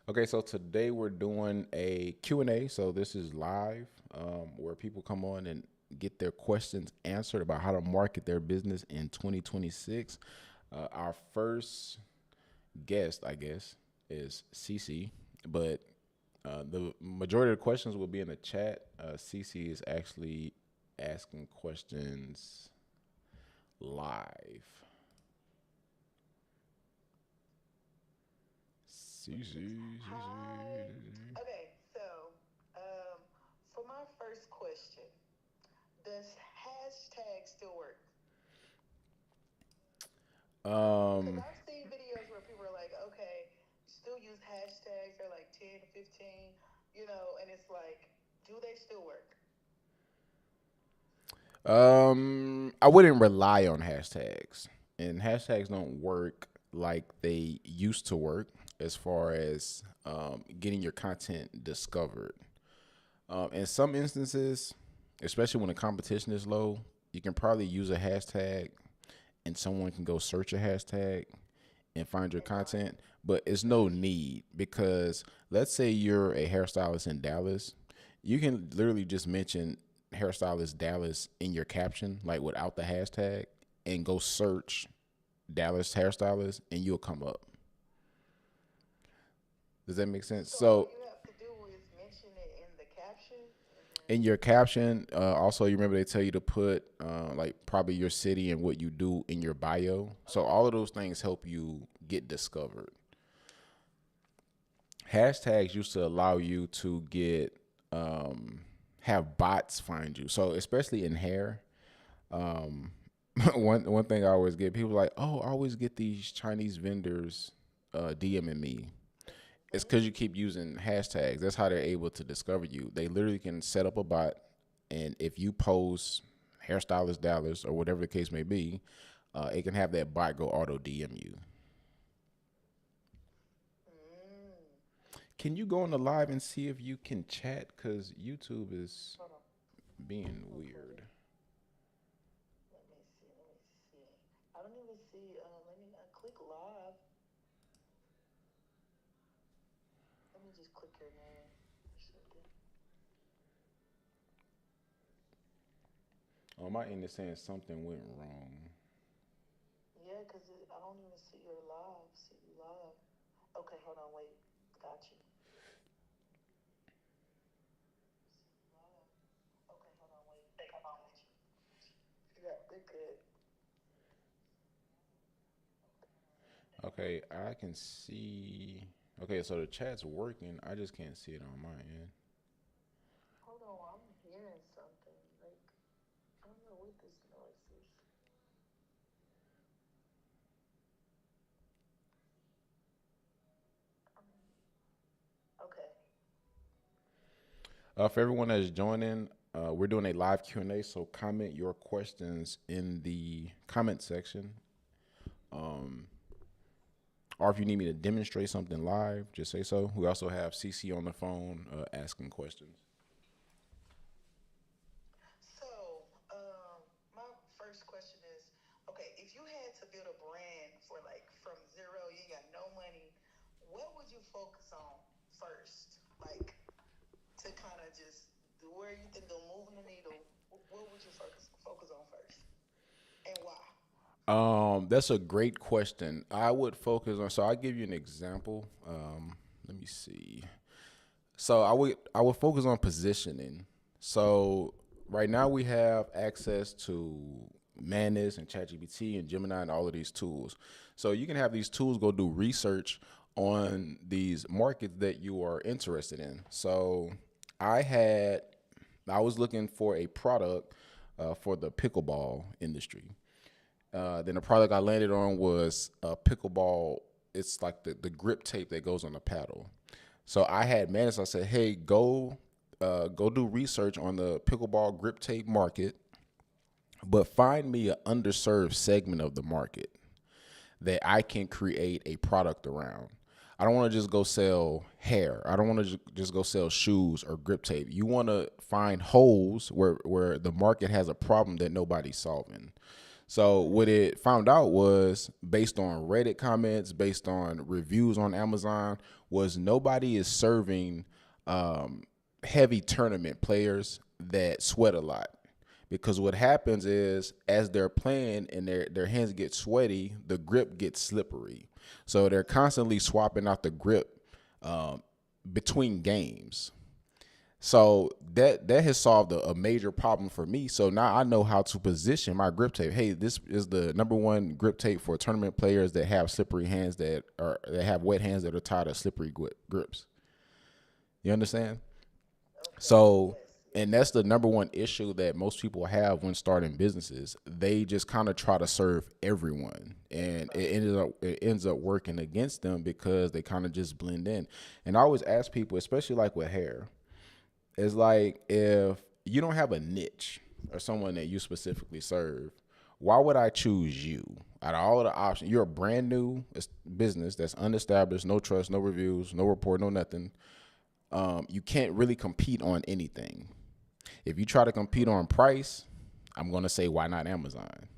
Okay, so today we're doing a Q&A. So this is live, where people come on and get their questions answered about how to market their business in 2026. Our first guest, I guess, is Cece, but the majority of the questions will be in the chat. Cece is actually asking questions live. Cece, Hi. Cece. Okay, so um, for my first question, does hashtag still work? Because Um, I've seen videos where people are like, okay, still use hashtags. They're like 10, 15, and it's like, do they still work? I wouldn't rely on hashtags, and hashtags don't work like they used to work as far as getting your content discovered. In some instances, especially when the competition is low, you can probably use a hashtag, and someone can go search a hashtag and find your And find content. it. But it's no Gotcha. need because let's say you're a hairstylist in Dallas, you can literally just mention hairstylist Dallas in your caption, like without the hashtag, and go search Dallas hairstylist, and you'll come up. Does that make sense? So all So you have to do is mention it in the caption, and then in your caption, also you remember they tell you to put like probably your city and what you do in your bio. So okay, all of those things help you get discovered. Hashtags used to allow you to get have bots find you. So especially in hair, um, one thing I always get people like, oh, I always get these Chinese vendors DMing me. It's because you keep using hashtags. That's how they're able to discover you. They literally can set up a bot, and if you post hairstylist Dallas or whatever the case may be, it can have that bot go auto DM you. mm, Can you go on the live and see if you can chat? Because YouTube is hold on. being Okay, weird. let me see. Let me see. I don't even see. Let me click live. Let me just click your name or something. On my end, it's saying something went wrong. Yeah, because I don't even see your live. See you live. Okay, hold on. Wait. Got you. See you live. Okay, hold on. Wait. Coming at you. Yeah, they're good. Okay, I can see. Okay, so the chat's working. I just can't see it on my end. Hold on. I'm hearing something. Like, I don't know what this noise is. Okay. For everyone that's joining, we're doing a live Q&A, so comment your questions in the comment section. Um, or if you need me to demonstrate something live, just say so. We also have CC on the phone asking questions. So, my first question is, okay, if you had to build a brand for like from zero, you ain't got no money, what would you focus on first? Like to kind of just where you think they'll move the needle, what would you focus on first, and why? That's a great question. I would focus on. So I'll give you an example. Let me see. So I would focus on positioning. So right now we have access to Manus and ChatGPT and Gemini and all of these tools. So you can have these tools go do research on these markets that you are interested in. So I had I was looking for a product for the pickleball industry. Then the product I landed on was a pickleball. It's like the grip tape that goes on the paddle. So I had Manus. I said, "Hey, go do research on the pickleball grip tape market, but find me an underserved segment of the market that I can create a product around. I don't want to just go sell hair. I don't want to just go sell shoes or grip tape. You want to find holes where the market has a problem that nobody's solving. So what it found out was based on Reddit comments, based on reviews on Amazon, was nobody is serving um, heavy tournament players that sweat a lot. Because what happens is as they're playing and their hands get sweaty, the grip gets slippery. So they're constantly swapping out the grip um, between games. So that has solved a major problem for me. So now I know how to position my grip tape. Hey, this is the number one grip tape for tournament players that have slippery hands that have wet hands that are tired of slippery grips. You understand? Okay. So, Yes. and Yes. that's the number one issue that most people have when starting businesses. They just kind of try to serve everyone, and Everybody. it ends up working against them because they kind of just blend in. And I always ask people, especially like with hair, it's like if you don't have a niche or someone that you specifically serve, why would I choose you? Out of all of the options, you're a brand new business that's unestablished, no trust, no reviews, no report, no nothing. You can't really compete on anything. If you try to compete on price, I'm gonna say why not Amazon?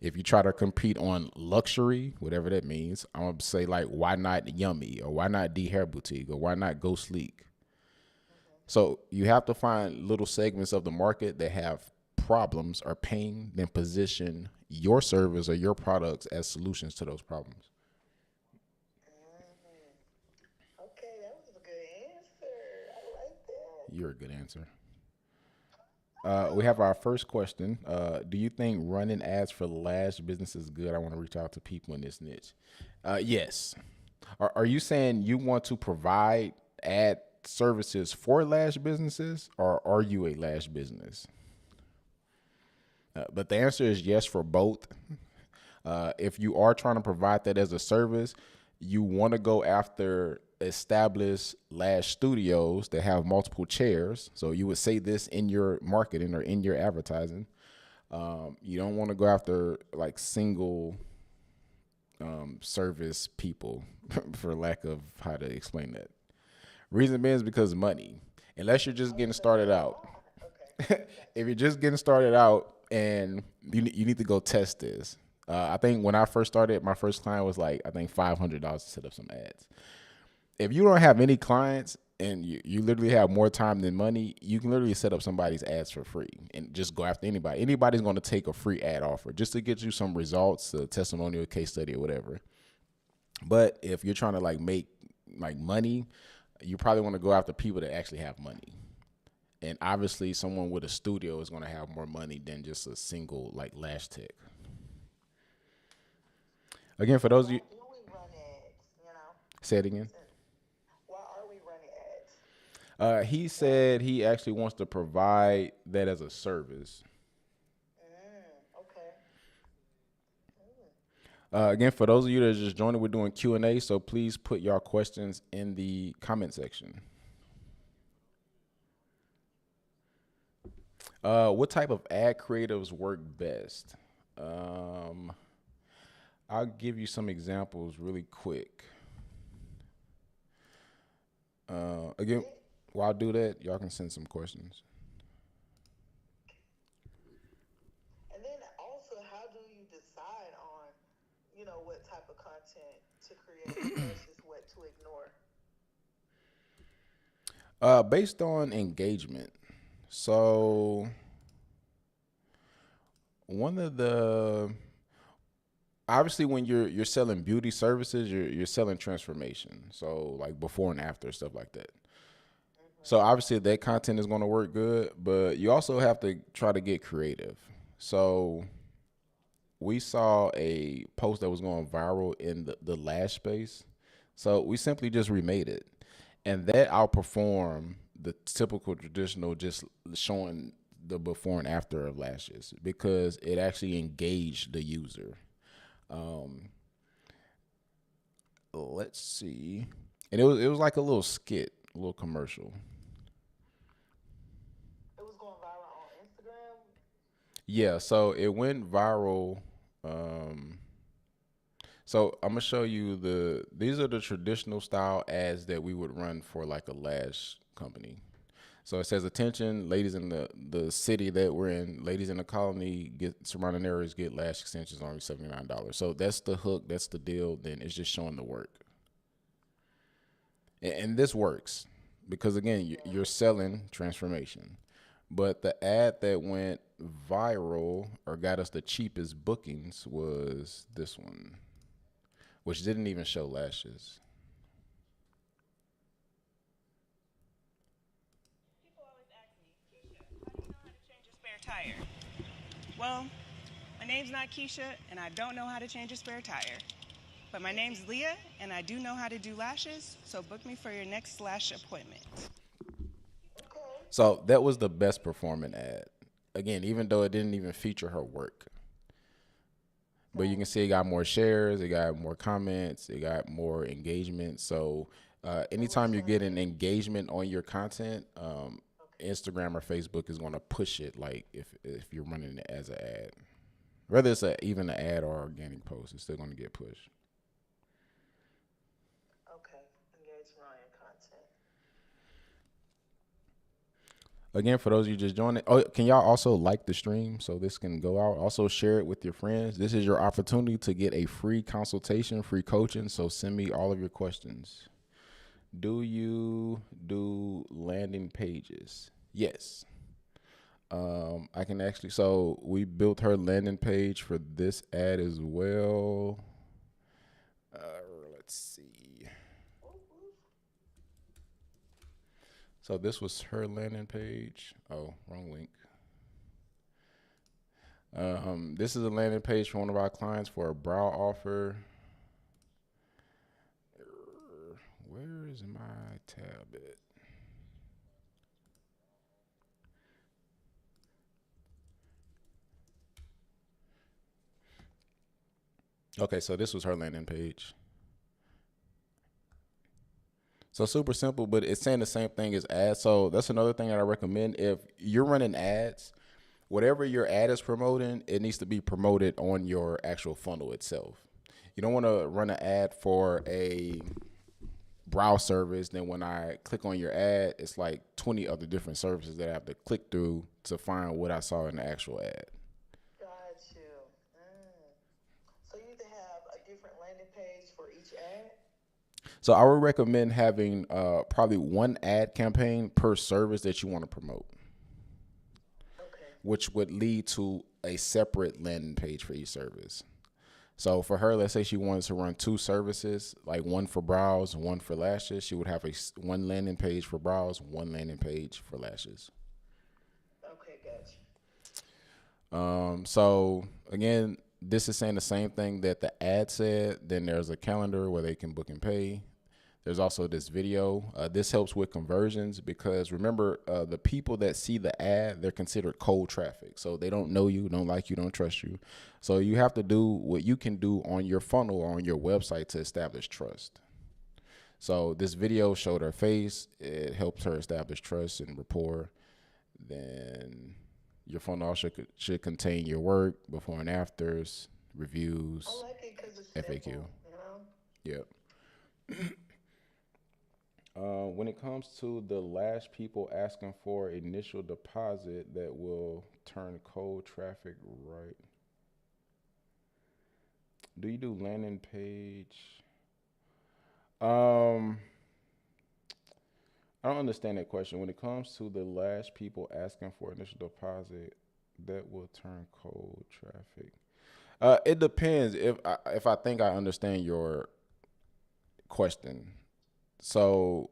If you try to compete on luxury, whatever that means, I'm gonna say like why not Yummy or why not D Hair Boutique or why not Go Sleek? So you have to find little segments of the market that have problems or pain, then position your service or your products as solutions to those problems. Hmm. Okay, that was a good answer. I like that. You're a good answer. We have our first question. Do you think running ads for lash business is good? I want to reach out to people in this niche. Yes. Are you saying you want to provide ad services for lash businesses, or are you a lash business? But the answer is yes for both. If you are trying to provide that as a service, you want to go after established lash studios that have multiple chairs. So you would say this in your marketing or in your advertising. You don't want to go after like single service people, for lack of how to explain that. Reason being is because money. Unless you're just I was getting gonna say started why. out. Okay, If gotcha. you're just getting started out and you need to go test this. I think when I first started, my first client was like I think $500 to set up some ads. If you don't have any clients and you literally have more time than money, you can literally set up somebody's ads for free and just go after anybody. Anybody's going to take a free ad offer just to get you some results, a testimonial, case study, or whatever. But if you're trying to like make like money, you probably want to go after people that actually have money. And obviously, someone with a studio is going to have more money than just a single like lash tech. Again, for So those of why you, do we run ads? say it again. Since why are we running ads? He Why? said he actually wants to provide that as a service. Okay. Mm. Again, for those of you that are just joining, we're doing Q&A, so please put your questions in the comment section. What type of ad creatives work best? Um, I'll give you some examples really quick. And Again, then, while I do that, y'all can send some questions. and then also, how do you decide on, what type of content to create versus what to ignore? Based on engagement. So one of the obviously when you're selling beauty services, you're selling transformation. So like before and after stuff like that. So Hmm. obviously that content is going to work good, but you also have to try to get creative. So we saw a post that was going viral in the lash space. So we simply just remade it. And that outperformed the typical traditional just showing the before and after of lashes because it actually engaged the user. Um, let's see. And it was like a little skit, a little commercial. It was going viral on Instagram. Yeah, so it went viral. Um, so I'm gonna show you these are the traditional style ads that we would run for like a lash company. So it says, attention, ladies in the city that we're in, ladies in the colony, get surrounding areas get lash extensions only $79. So that's the hook, that's the deal. Then it's just showing the work, and this works because again, you're selling transformation. But the ad that went viral or got us the cheapest bookings was this one, which didn't even show lashes. People always ask me, Keisha, how do you know how to change a spare tire? Well, my name's not Keisha, and I don't know how to change a spare tire. But my name's Leah, and I do know how to do lashes, so book me for your next lash appointment. Okay. So that was the best performing ad. Again, even though it didn't even feature her work. But you can see it got more shares, it got more comments, it got more engagement. So anytime you're getting engagement on your content, Instagram or Facebook is going to push it. Like if you're running it as an ad, whether it's even an ad or organic post, it's still going to get pushed. Okay. Engagement on your content. Again, for those of you just joining, oh, can y'all also like the stream so this can go out? Also share it with your friends. This is your opportunity to get a free consultation, free coaching. So send me all of your questions. Do you do landing pages? Yes. I can actually, so we built her landing page for this ad as well. Let's see. So this was her landing page. Oh, wrong link. This is a landing page for one of our clients for a brow offer. Where is my tab at? Okay, so this was her landing page. So super simple, but it's saying the same thing as ads. So that's another thing that I recommend. If you're running ads, whatever your ad is promoting, it needs to be promoted on your actual funnel itself. You don't want to run an ad for a brow service. Then when I click on your ad, it's like 20 other different services that I have to click through to find what I saw in the actual ad. Got you. So you need to have a different landing page for each ad? So I would recommend having probably one ad campaign per service that you want to promote, Okay. which would lead to a separate landing page for each service. So for her, let's say she wanted to run two services, like one for brows and one for lashes. She would have one landing page for brows, one landing page for lashes. Okay, got So again, this is saying the same thing that the ad said. Then there's a calendar where they can book and pay. There's also this video. This helps with conversions because remember, the people that see the ad, they're considered cold traffic. So they don't know you, don't like you, don't trust you. So you have to do what you can do on your funnel or on your website to establish trust. So this video showed her face. It helps her establish trust and rapport. Then your funnel also should contain your work, before and afters, reviews, I like it because it's FAQ. simple, you know? Yep. When it comes to the lash people asking for initial deposit that will turn cold traffic right. Do you do landing page? I don't understand that question. When it comes to the lash people asking for initial deposit that will turn cold traffic. It depends if I think I understand your question. So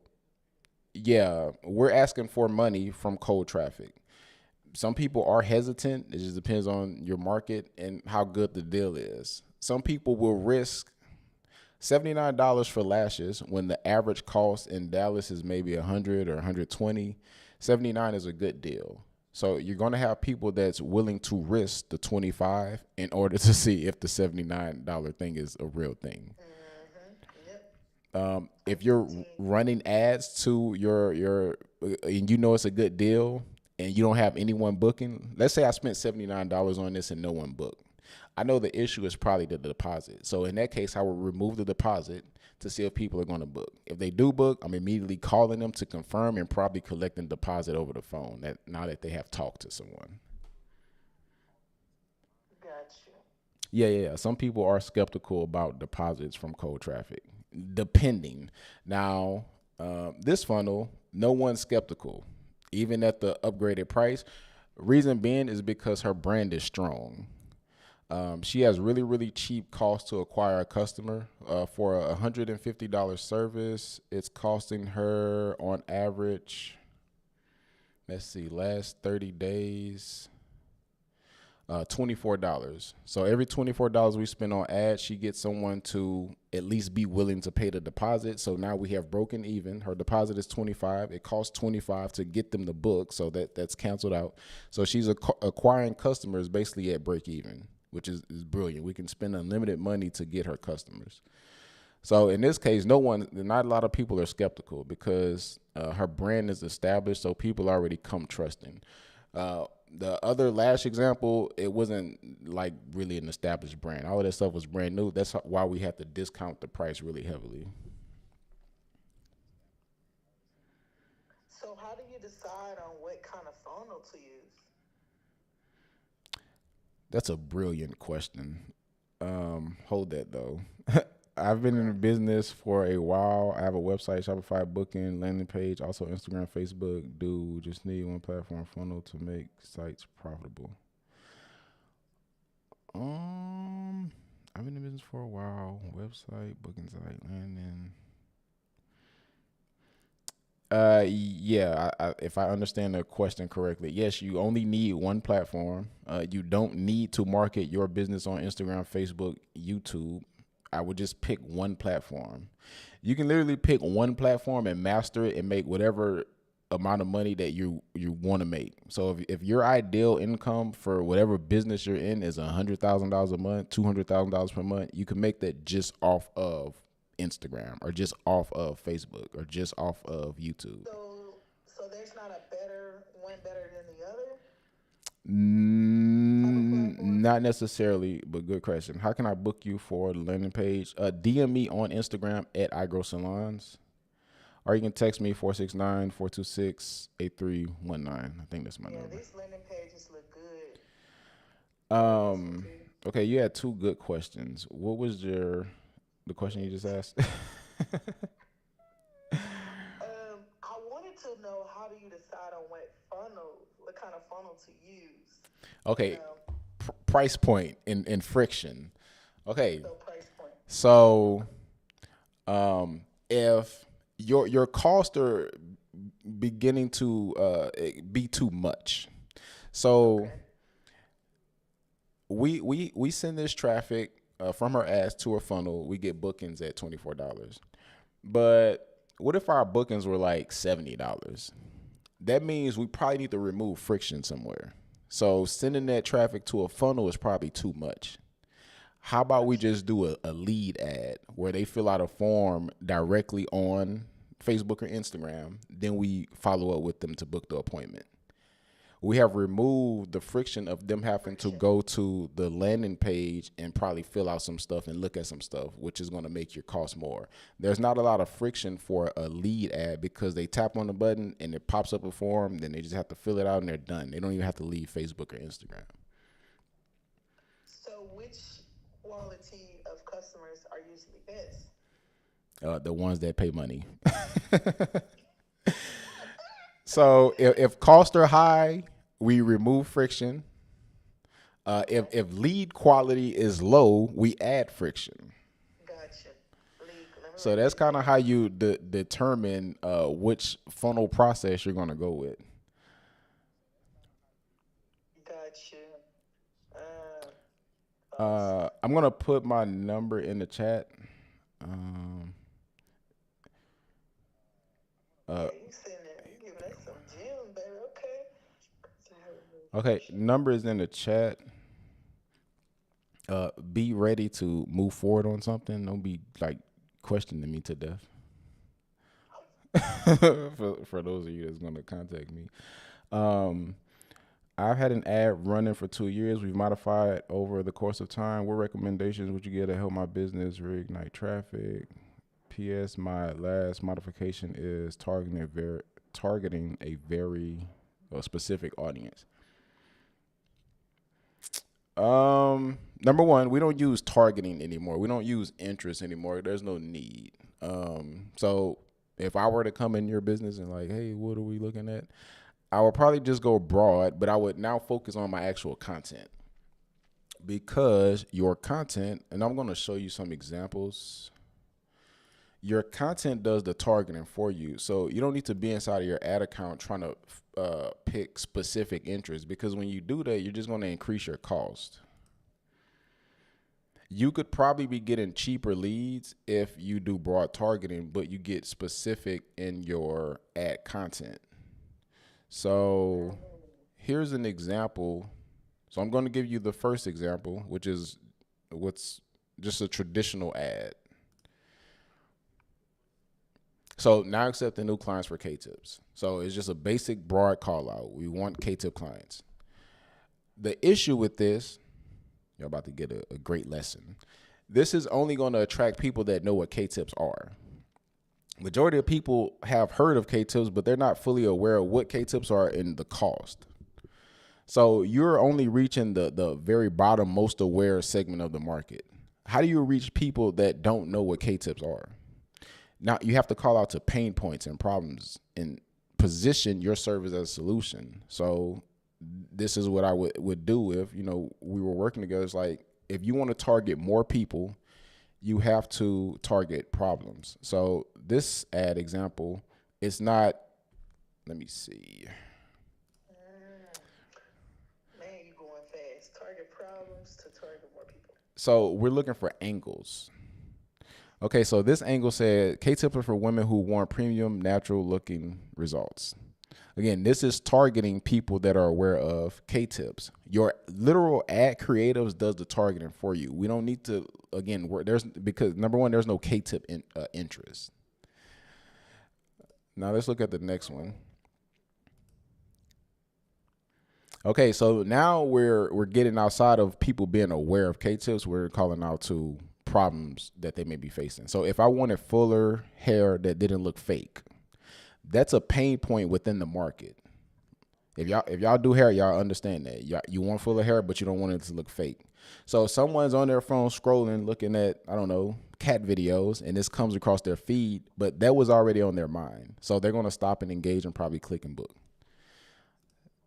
yeah, we're asking for money from cold traffic. Some people are hesitant. It just depends on your market and how good the deal is. Some people will risk $79 for lashes when the average cost in Dallas is maybe 100 or 120. 79 is a good deal. So you're going to have people that's willing to risk the 25 in order to see if the $79 thing is a real thing. Yep. If you're running ads to your and you know it's a good deal and you don't have anyone booking, let's say I spent $79 on this and no one booked. I know the issue is probably the deposit. So in that case, I will remove the deposit, to see if people are going to book. If they do book, I'm immediately calling them to confirm and probably collecting deposit over the phone. That now that they have talked to someone. Gotcha. Yeah. Some people are skeptical about deposits from cold traffic, depending. Now, this funnel, no one's skeptical, even at the upgraded price. Reason being is because her brand is strong. She has really, really cheap cost to acquire a customer. For a $150 service, it's costing her on average, let's see, last 30 days, $24. So every $24 we spend on ads, she gets someone to at least be willing to pay the deposit. So now we have broken even. Her deposit is 25. It costs 25 to get them the book, so that's canceled out. So she's acquiring customers basically at break even, which is brilliant. We can spend unlimited money to get her customers. So in this case, not a lot of people are skeptical because her brand is established, so people already come trusting. The other lash example, it wasn't like really an established brand. All of that stuff was brand new. That's why we have to discount the price really heavily. So how do you decide on what kind of funnel to use? That's a brilliant question. Hold that though. I've been in the business for a while. I have a website, Shopify booking, landing page, also Instagram, Facebook. Just need one platform funnel to make sites profitable. I've been in business for a while. Website, booking site, landing. If I understand the question correctly, yes, you only need one platform. You don't need to market your business on Instagram, Facebook, YouTube. I would just pick one platform. You can literally pick one platform and master it and make whatever amount of money that you want to make. So if your ideal income for whatever business you're in is $100,000 a month, $200,000 per month, you can make that just off of Instagram or just off of Facebook or just off of YouTube. So there's not a one better than the other? Not necessarily, but good question. How can I book you for the landing page? DM me on Instagram at iGrowSalons, or you can text me 469-426-8319. I think that's my number. Yeah, these landing pages look good. Okay, you had two good questions. What was the question you just asked? I wanted to know, how do you decide on what kind of funnel to use? Okay, price point and friction. Okay, So price point. so if your costs are beginning to be too much, so we send this traffic from her ads to her funnel. We get bookings at $24. But what if our bookings were like $70? That means we probably need to remove friction somewhere. So sending that traffic to a funnel is probably too much. How about we just do a lead ad where they fill out a form directly on Facebook or Instagram, then we follow up with them to book the appointment. We have removed the friction of them having to go to the landing page and probably fill out some stuff and look at some stuff, which is going to make your cost more. There's not a lot of friction for a lead ad because they tap on the button and it pops up a form, then they just have to fill it out and they're done. They don't even have to leave Facebook or Instagram. So which quality of customers are usually best? The ones that pay money. So if costs are high, we remove friction. If lead quality is low, we add friction. Gotcha. So that's kind of how you determine which funnel process you're going to go with. Gotcha. I'm going to put my number in the chat. You giving us some gems, baby. Okay, number is in the chat. Be ready to move forward on something. Don't be like questioning me to death. for those of you that's going to contact me. I've had an ad running for 2 years. We've modified over the course of time. What recommendations would you get to help my business reignite traffic? P.S. My last modification is targeting a very specific audience. Number one, we don't use targeting anymore. We don't use interest anymore. There's no need. So if I were to come in your business and like, hey, what are we looking at? I would probably just go broad, but I would now focus on my actual content, because your content, and I'm going to show you some examples. Your content does the targeting for you. So you don't need to be inside of your ad account trying to pick specific interests, because when you do that, you're just going to increase your cost. You could probably be getting cheaper leads if you do broad targeting, but you get specific in your ad content. So here's an example. So I'm going to give you the first example, which is what's just a traditional ad. So now accepting new clients for K-Tips. So it's just a basic broad call out. We want K-Tip clients. The issue with this, you're about to get a great lesson. This is only going to attract people that know what K-Tips are. Majority of people have heard of K-Tips, but they're not fully aware of what K-Tips are and the cost. So you're only reaching the very bottom, most aware segment of the market. How do you reach people that don't know what K-Tips are? Now you have to call out to pain points and problems and position your service as a solution. So this is what I would do if, we were working together. It's like, if you want to target more people, you have to target problems. So this ad example, it's not, let me see. Man, you going fast. Target problems to target more people. So we're looking for angles. Okay, so this angle said K-Tips are for women who want premium, natural looking results. Again, this is targeting people that are aware of K-Tips. Your literal ad creatives does the targeting for you. We don't need to, again, because number one, there's no K-Tip interest. Now let's look at the next one. Okay, so now we're getting outside of people being aware of K-Tips. We're calling out to problems that they may be facing. So if I wanted fuller hair that didn't look fake, that's a pain point within the market. If y'all do hair, y'all understand that. You want fuller hair, but you don't want it to look fake. So if someone's on their phone scrolling, looking at, I don't know, cat videos, and this comes across their feed, but that was already on their mind. So they're going to stop and engage and probably click and book.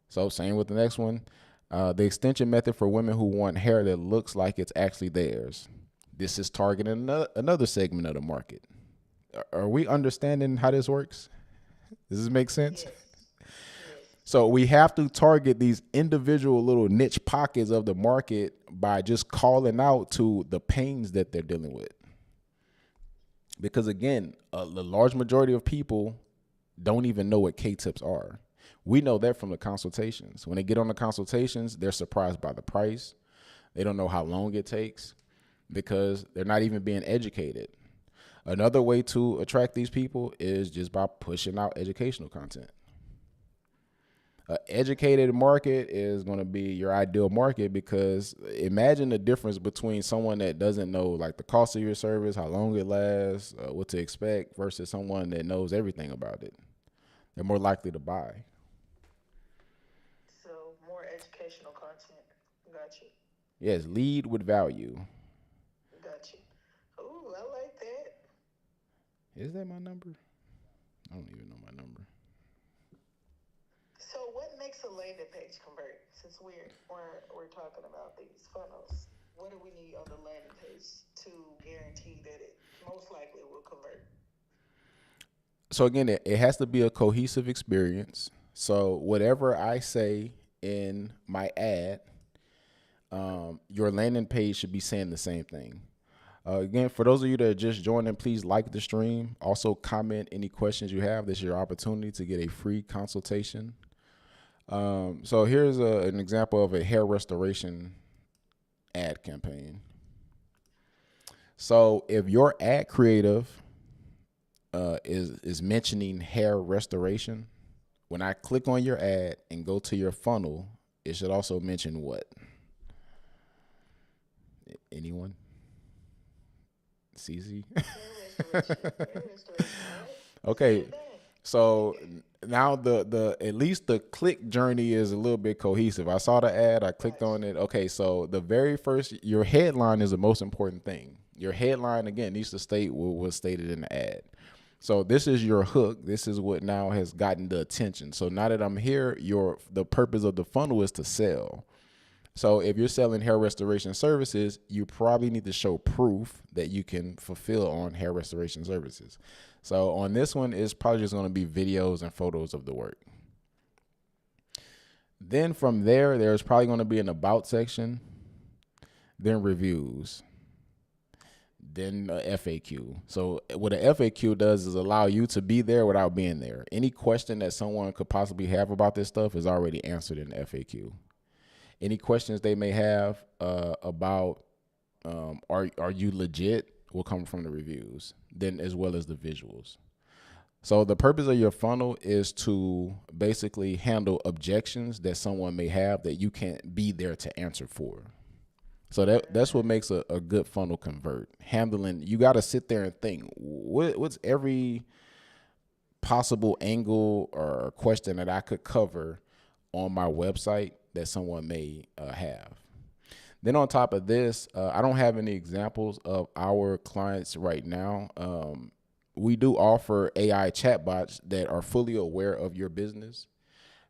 So same with the next one. The extension method for women who want hair that looks like it's actually theirs. This is targeting another segment of the market. Are we understanding how this works? Does this make sense? Yes. So we have to target these individual little niche pockets of the market by just calling out to the pains that they're dealing with. Because again, the large majority of people don't even know what K-Tips are. We know that from the consultations. When they get on the consultations, they're surprised by the price. They don't know how long it takes, because they're not even being educated. Another way to attract these people is just by pushing out educational content. An educated market is going to be your ideal market, because imagine the difference between someone that doesn't know like the cost of your service, how long it lasts, what to expect, versus someone that knows everything about it. They're more likely to buy. So more educational content. Got you. Yes, lead with value. Got you. Ooh, I like that. Is that my number? I don't even know my number. So what makes a landing page convert? Since we're talking about these funnels, what do we need on the landing page to guarantee that it most likely will convert? So again, it has to be a cohesive experience. So whatever I say in my ad, your landing page should be saying the same thing. Again, for those of you that are just joining, please like the stream. Also comment any questions you have. This is your opportunity to get a free consultation. So here's an example of a hair restoration ad campaign. So if your ad creative is mentioning hair restoration, when I click on your ad and go to your funnel, it should also mention what? Anyone? CZ? Hair Hair restoration. All right. Okay, Same thing. so Okay. now the at least the click journey is a little bit cohesive. I saw the ad, I clicked Gotcha. on it. Okay, so the very first, your headline is the most important thing. Your headline again needs to state what was stated in the ad. So this is your hook. This is what now has gotten the attention. So now that I'm here, the purpose of the funnel is to sell. So if you're selling hair restoration services, you probably need to show proof that you can fulfill on hair restoration services. So on this one, it's probably just going to be videos and photos of the work. Then from there, there's probably going to be an about section, then reviews, then a FAQ. So what a FAQ does is allow you to be there without being there. Any question that someone could possibly have about this stuff is already answered in the FAQ. Any questions they may have about are you legit will come from the reviews, then as well as the visuals. So the purpose of your funnel is to basically handle objections that someone may have that you can't be there to answer for. So that's what makes a good funnel convert. Handling, you got to sit there and think what's every possible angle or question that I could cover on my website that someone may have. Then on top of this, I don't have any examples of our clients right now. We do offer AI chatbots that are fully aware of your business.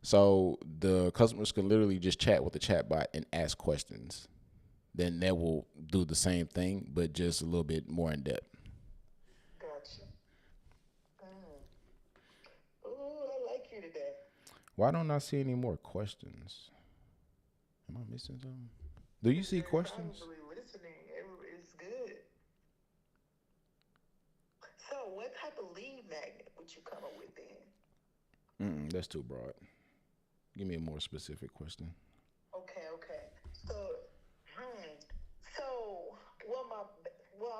So the customers can literally just chat with the chatbot and ask questions. Then that will do the same thing, but just a little bit more in depth. Gotcha. Mm. Ooh, I like you today. Why don't I see any more questions? Am I missing something? Do you see You're questions? probably listening. It's good. So, what type of lead magnet would you come up with then? That's too broad. Give me a more specific question. Okay, okay. So, hmm. So, well,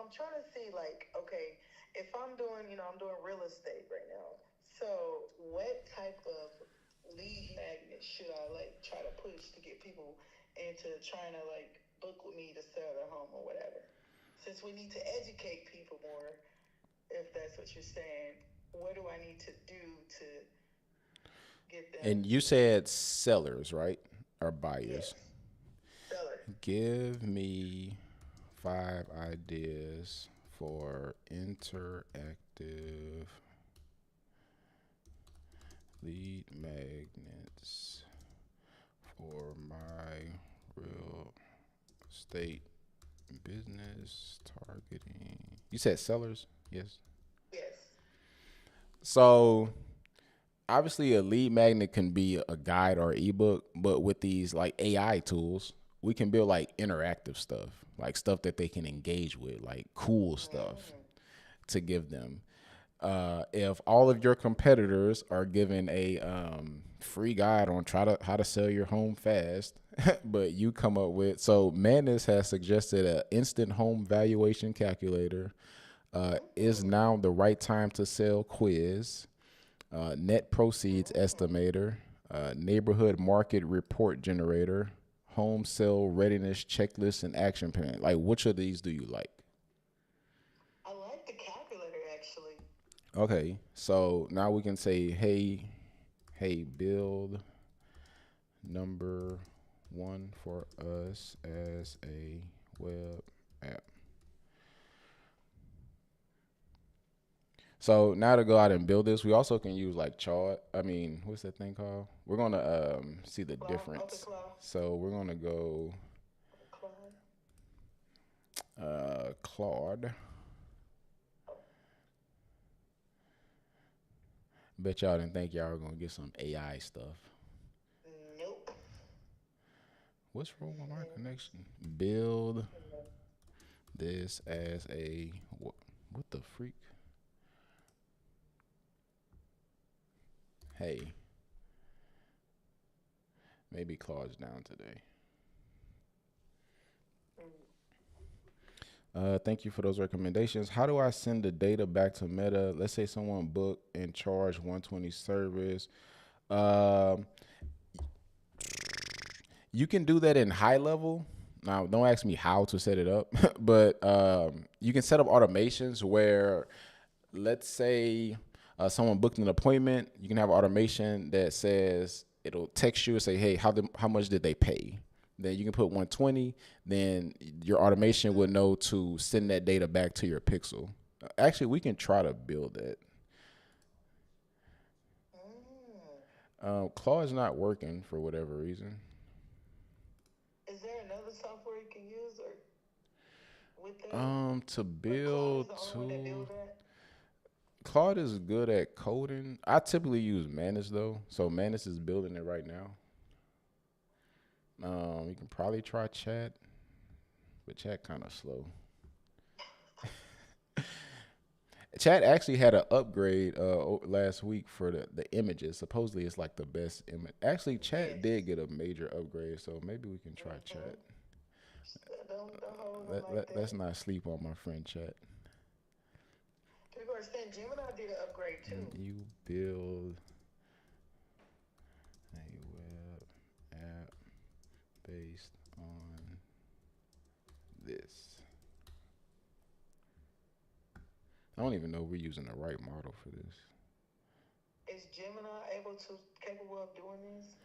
I'm trying to see, like, okay, if I'm doing, I'm doing real estate right now. So, what type of lead magnet should I like try to push to get people into trying to like book with me to sell their home or whatever? Since we need to educate people more, if that's what you're saying, what do I need to do to get them And to, you said sellers, right? Or yes, buyers. seller? Give me 5 ideas for interactive lead magnets for my real estate business targeting. You said sellers? Yes. Yes. So obviously a lead magnet can be a guide or ebook, but with these like AI tools, we can build like interactive stuff, like stuff that they can engage with, like cool stuff to give them. If all of your competitors are given a free guide on how to sell your home fast, but you come up with, so Manus has suggested an instant home valuation calculator, is now the right time to sell quiz, net proceeds estimator, neighborhood market report generator, home sale readiness checklist, and action plan. Like, which of these do you like? I like the calculator actually. Okay, so now we can say, hey, build number one for us as a web app. So now to go out and build this, we also can use like chart. I mean, what's that thing called? We're gonna see the Claw, okay, difference. claw, So we're gonna go claw. Claude. Bet y'all didn't think y'all were gonna get some AI stuff. Nope. What's wrong with my connection? Build this as a what the freak? Hey, maybe Claude's down today. Thank you for those recommendations. How do I send the data back to Meta? Let's say someone booked and charged 120 service. Um, you can do that in high level. Now, don't ask me how to set it up, but you can set up automations where, let's say, someone booked an appointment. You can have automation that says it'll text you and say, "Hey, how much did they pay?" Then you can put 120. Then your automation would know to send that data back to your Pixel. Actually, we can try to build that. Claude's not working for whatever reason. Is there another software you can use or with that? To Or Claude is build the only one that to build that? Claude is good at coding. I typically use Manus though, so Manus is building it right now. You can probably try Chat, but Chat kind of slow. Chat actually had an upgrade last week for the images. Supposedly, it's like the best image. Actually, Chat Yes. did get a major upgrade, so maybe we can try Chat. Don't hold them like Let's that. not sleep on my friend Chat. People are saying Gemini did an upgrade too. You build a web app based on this. I don't even know if we're using the right model for this. Is Gemini capable of doing this?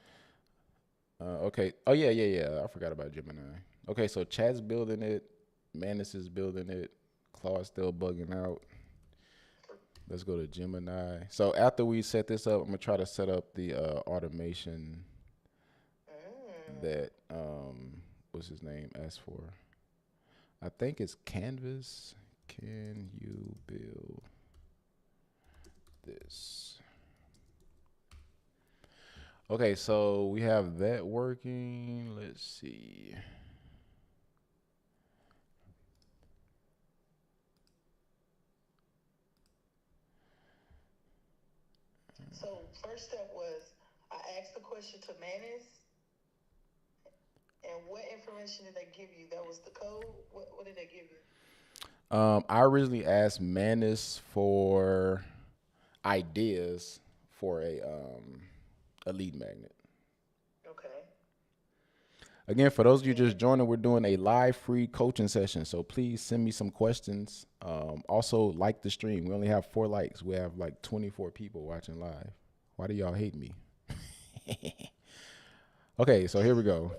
Okay. Oh yeah. I forgot about Gemini. Okay, so Chat's building it. Manus is building it. Claude's still bugging out. Let's go to Gemini. So after we set this up, I'm gonna try to set up the automation that what's his name asked for. I think it's Canvas. Can you build this? Okay, so we have that working. Let's see. So first step was I asked the question to Manus, and what information did they give you? That was the code. What did they give you? I originally asked Manus for ideas for a lead magnet. Okay. Again, for those of you just joining, we're doing a live free coaching session. So please send me some questions. Also, like the stream. We only have 4 likes. We have like 24 people watching live. Why do y'all hate me? Okay, so here we go.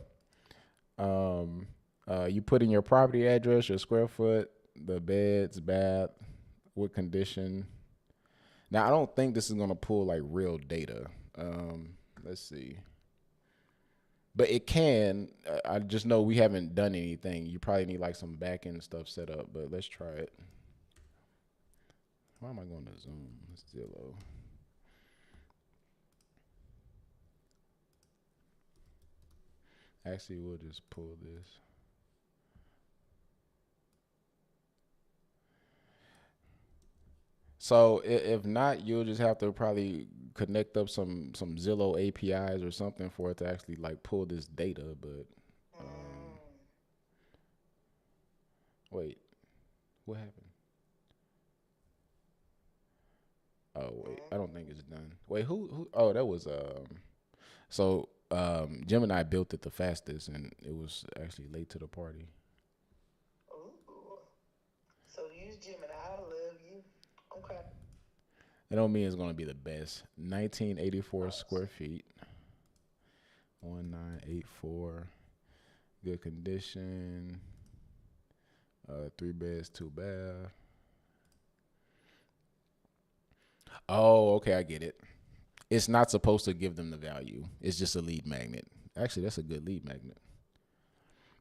You put in your property address, your square foot, the beds, bath, what condition. Now, I don't think this is going to pull like real data. Let's see. But it can. I just know we haven't done anything. You probably need like some back end stuff set up, but let's try it. Why am I going to Zoom? It's Zillow. Actually, we'll just pull this. So if not, you'll just have to probably connect up some Zillow APIs or something for it to actually like pull this data. But wait, what happened? Oh wait, I don't think it's done. Wait, who? Oh, that was So Gemini built it the fastest, and it was actually late to the party. Ooh. So use Gemini. I love you. Okay. It don't mean it's gonna be the best. 1984 square feet. 1984. Good condition. 3 beds, 2 bath. Oh, okay, I get it. It's not supposed to give them the value. It's just a lead magnet. Actually, that's a good lead magnet.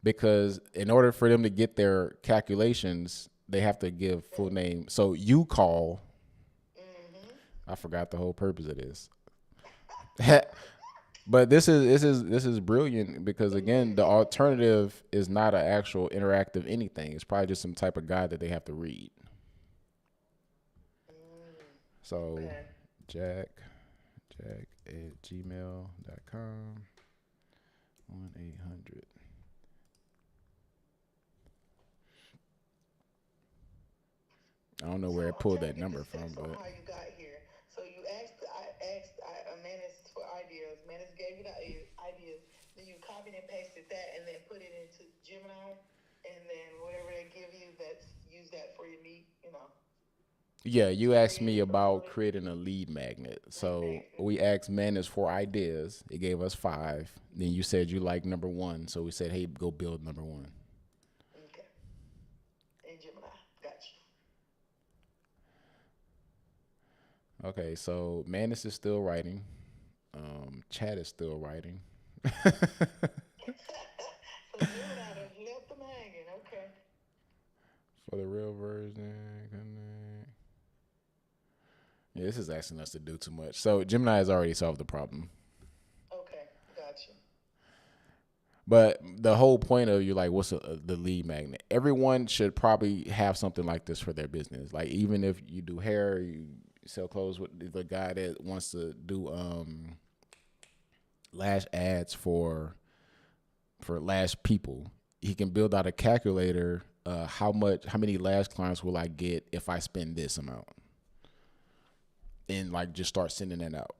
Because in order for them to get their calculations, they have to give full name. So you call. I forgot the whole purpose of this. But this is brilliant because again, the alternative is not an actual interactive anything. It's probably just some type of guide that they have to read. So Jack at gmail.com 1-800. I don't know where I pulled that number from, but how you got here. So you I Manus for ideas. Manus gave you the ideas. Then you copied and pasted that, and then put it into Gemini. Yeah, you So asked you me didn't about promote it. creating a lead magnet. Lead So magnet. we asked men is for ideas. It gave us five. Then you said you like number one. So we said, hey, go build number one. Okay. And Gemini. Got Okay, so Manus is still writing. Chat is still writing. you. So Gemini done left them hanging. Okay. For the real version, connect. Yeah, this is asking us to do too much. So Gemini has already solved the problem. Okay. Got you. But the whole point of you like, what's the lead magnet? Everyone should probably have something like this for their business. Like even if you do hair, you sell clothes with the guy that wants to do lash ads for lash people. He can build out a calculator. How many lash clients will I get if I spend this amount, and like just start sending that out.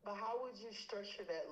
But how would you structure that